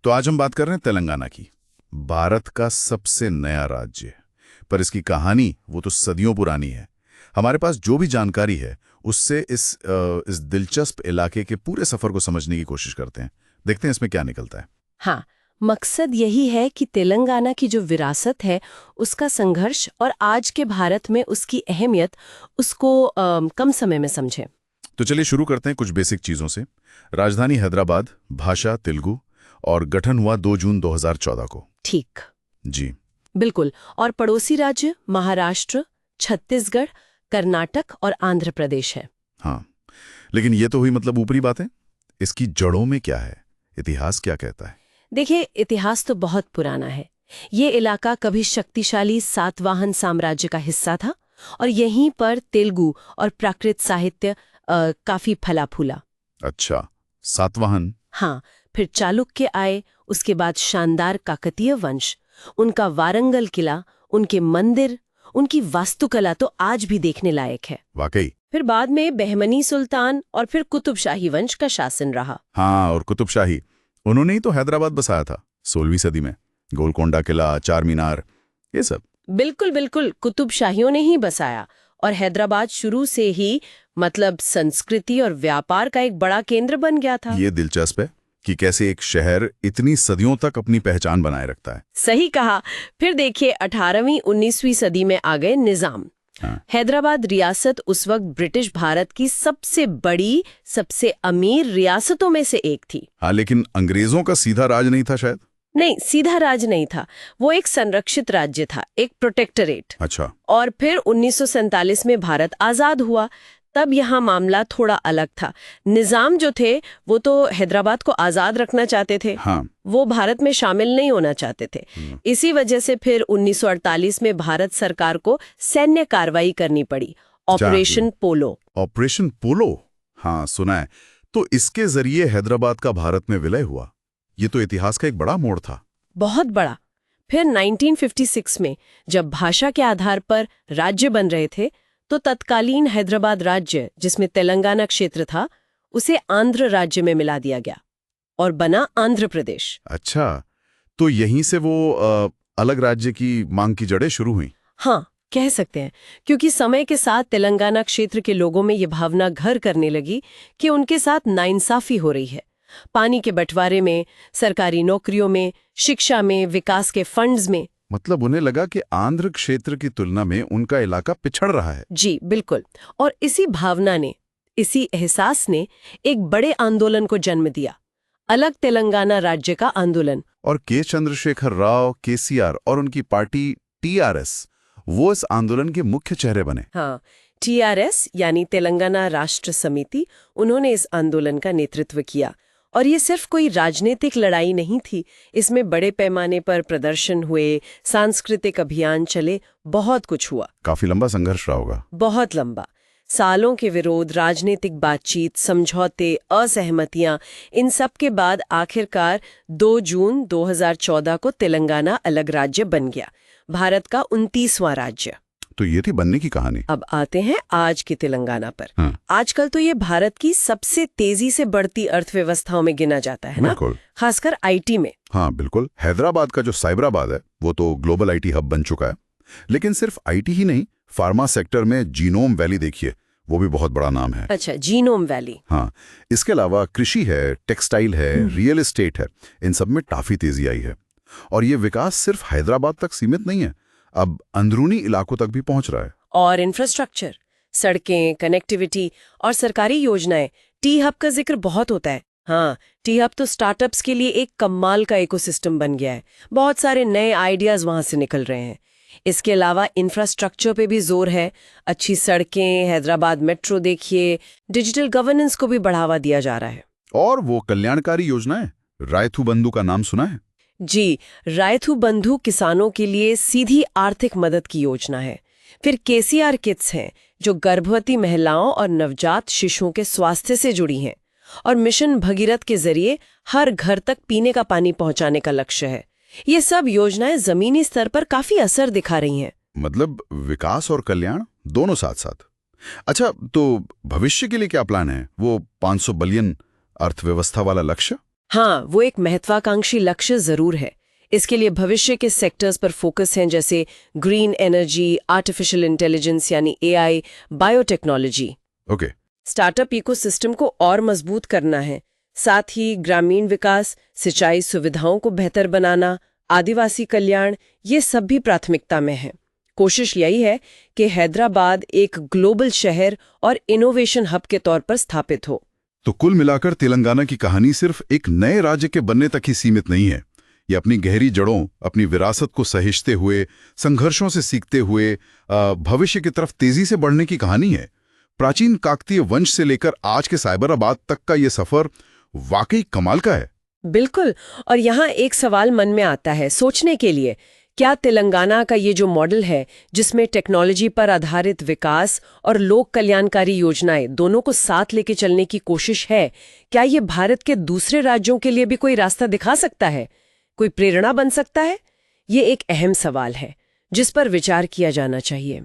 तो आज हम बात कर रहे हैं तेलंगाना की। भारत का सबसे नया राज्य, पर इसकी कहानी वो तो सदियों पुरानी है। हमारे पास जो भी जानकारी है उससे इस दिलचस्प इलाके के पूरे सफर को समझने की कोशिश करते हैं। देखते हैं इसमें क्या निकलता है। हाँ, मकसद यही है कि तेलंगाना की जो विरासत है उसका संघर्ष और आज के भारत में उसकी अहमियत उसको कम समय में समझें। तो चलिए शुरू करते हैं कुछ बेसिक चीजों से। राजधानी हैदराबाद, भाषा तेलुगु, और गठन हुआ 2 जून 2014 को। ठीक, जी बिल्कुल। और पड़ोसी राज्य महाराष्ट्र, छत्तीसगढ़, कर्नाटक और आंध्र प्रदेश है। हाँ, लेकिन ये तो हुई मतलब ऊपरी बातें। इसकी जड़ों में क्या है, इतिहास क्या कहता है? देखिए, इतिहास तो बहुत पुराना है। ये इलाका कभी शक्तिशाली सातवाहन साम्राज्य का हिस्सा था और यहीं पर तेलुगु और प्राकृत साहित्य काफी फला फूला। अच्छा, सातवाहन। हाँ, फिर चालुक्य आए, उसके बाद शानदार काकतीय वंश, उनका वारंगल किला, उनके मंदिर, उनकी वास्तुकला तो आज भी देखने लायक है। वाकई। फिर बाद में बहमनी सुल्तान और फिर कुतुबशाही वंश का शासन रहा। हाँ, और कुतुबशाही, उन्होंने ही तो हैदराबाद बसाया था 16वीं सदी में। गोलकोंडा किला, चार मीनार, ये सब। बिल्कुल बिल्कुल, कुतुबशाहियों ने ही बसाया। और हैदराबाद शुरू से ही मतलब संस्कृति और व्यापार का एक बड़ा केंद्र बन गया था। ये दिलचस्प है कि कैसे एक शहर इतनी सदियों तक अपनी पहचान बनाए रखता है। सही कहा। फिर देखिए 18वीं 19वीं सदी में आ गए निजाम। हाँ। हैदराबाद रियासत उस वक्त ब्रिटिश भारत की सबसे बड़ी, सबसे अमीर रियासतों में से एक थी। हाँ, लेकिन अंग्रेजों का सीधा राज नहीं था शायद। नहीं, सीधा राज नहीं था, वो एक संरक्षित राज्य था, एक प्रोटेक्टरेट। अच्छा। और फिर 1947 में भारत आजाद हुआ, तब यहाँ मामला थोड़ा अलग था। निजाम जो थे वो तो हैदराबाद को आजाद रखना चाहते थे। हाँ। वो भारत में शामिल नहीं होना चाहते थे। इसी वजह से फिर 1948 में भारत सरकार को सैन्य कार्रवाई करनी पड़ी, ऑपरेशन पोलो। ऑपरेशन पोलो, हाँ सुना है। तो इसके जरिए हैदराबाद का भारत में विलय हुआ। ये तो इतिहास का एक बड़ा मोड़ था। बहुत बड़ा। फिर 1956 में जब भाषा के आधार पर राज्य बन रहे थे तो तत्कालीन हैदराबाद राज्य, जिसमें तेलंगाना क्षेत्र था, उसे आंध्र राज्य में मिला दिया गया और बना आंध्र प्रदेश। अच्छा, तो यहीं से वो अलग राज्य की मांग की जड़ें शुरू हुई। हाँ, कह सकते हैं, क्योंकि समय के साथ तेलंगाना क्षेत्र के लोगों में ये भावना घर करने लगी कि उनके साथ नाइंसाफी हो रही है। पानी के बंटवारे में, सरकारी नौकरियों में, शिक्षा में, विकास के फंड्स में। मतलब उन्हें लगा कि आंध्र क्षेत्र की तुलना में उनका इलाका पिछड़ रहा है। जी बिल्कुल। और इसी भावना ने, इसी एहसास ने एक बड़े आंदोलन को जन्म दिया, अलग तेलंगाना राज्य का आंदोलन। और के चंद्रशेखर राव, केसीआर और उनकी पार्टी टीआरएस, वो इस आंदोलन के मुख्य चेहरे बने। हाँ, टीआरएस यानी तेलंगाना राष्ट्र समिति, उन्होंने इस आंदोलन का नेतृत्व किया। और ये सिर्फ कोई राजनीतिक लड़ाई नहीं थी, इसमें बड़े पैमाने पर प्रदर्शन हुए, सांस्कृतिक अभियान चले, बहुत कुछ हुआ। काफी लंबा संघर्ष रहा होगा। बहुत लंबा। सालों के विरोध, राजनीतिक बातचीत, समझौते, असहमतियां, इन सब के बाद आखिरकार 2 जून 2014 को तेलंगाना अलग राज्य बन गया, भारत का 29वां राज्य। तो ये थी बनने की कहानी। अब आते हैं आज की तेलंगाना पर। हाँ। आजकल तो ये भारत की सबसे तेजी से बढ़ती अर्थव्यवस्थाओं में गिना जाता है ना, बिल्कुल। खासकर आईटी में। हाँ बिल्कुल, हैदराबाद का जो साइबराबाद है वो तो ग्लोबल आईटी हब बन चुका है। लेकिन सिर्फ आईटी ही नहीं, फार्मा सेक्टर में जीनोम वैली देखिए, वो भी बहुत बड़ा नाम है। अच्छा, जीनोम वैली। हाँ, इसके अलावा कृषि है, टेक्सटाइल है, रियल एस्टेट है, इन सब में काफी तेजी आई है। और ये विकास सिर्फ हैदराबाद तक सीमित नहीं है, अब अंदरूनी इलाकों तक भी पहुंच रहा है। और इंफ्रास्ट्रक्चर, सड़कें, कनेक्टिविटी और सरकारी योजनाएं, टी हब का जिक्र बहुत होता है। हाँ, टी हब तो स्टार्टअप्स के लिए एक कमाल का इकोसिस्टम बन गया है। बहुत सारे नए आइडियाज वहां से निकल रहे हैं। इसके अलावा इंफ्रास्ट्रक्चर पे भी जोर है। अच्छी सड़कें, हैदराबाद मेट्रो देखिए, डिजिटल गवर्नेंस को भी बढ़ावा दिया जा रहा है। और वो कल्याणकारी योजनाएं, रायथू बंधु का नाम सुना है? जी, रायथू बंधु किसानों के लिए सीधी आर्थिक मदद की योजना है। फिर केसीआर किट्स हैं, जो गर्भवती महिलाओं और नवजात शिशुओं के स्वास्थ्य से जुड़ी हैं। और मिशन भगीरथ के जरिए हर घर तक पीने का पानी पहुंचाने का लक्ष्य है। ये सब योजनाएं जमीनी स्तर पर काफी असर दिखा रही हैं। मतलब विकास और कल्याण दोनों साथ साथ। अच्छा, तो भविष्य के लिए क्या प्लान है? वो 500 बिलियन अर्थव्यवस्था वाला लक्ष्य? हाँ, वो एक महत्वाकांक्षी लक्ष्य जरूर है। इसके लिए भविष्य के सेक्टर्स पर फोकस हैं, जैसे ग्रीन एनर्जी, आर्टिफिशियल इंटेलिजेंस यानी AI, biotechnology. Okay. Startup ecosystem को और मजबूत करना है। साथ ही ग्रामीण विकास, सिंचाई सुविधाओं को बेहतर बनाना, आदिवासी कल्याण, ये सब भी प्राथमिकता में है। कोशिश यही है कि हैदराबाद एक ग्लोबल शहर और इनोवेशन हब के तौर पर स्थापित हो। तो कुल मिलाकर तेलंगाना की कहानी सिर्फ एक नए राज्य के बनने तक ही सीमित नहीं है। ये अपनी गहरी जड़ों, अपनी विरासत को सहेजते हुए, संघर्षों से सीखते हुए भविष्य की तरफ तेजी से बढ़ने की कहानी है। प्राचीन काकतीय वंश से लेकर आज के साइबराबाद तक का ये सफर वाकई कमाल का है। बिल्कुल। और यहाँ एक सवाल मन में आता है सोचने के लिए, क्या तेलंगाना का ये जो मॉडल है, जिसमें टेक्नोलॉजी पर आधारित विकास और लोक कल्याणकारी योजनाएं दोनों को साथ लेके चलने की कोशिश है, क्या ये भारत के दूसरे राज्यों के लिए भी कोई रास्ता दिखा सकता है, कोई प्रेरणा बन सकता है? ये एक अहम सवाल है जिस पर विचार किया जाना चाहिए।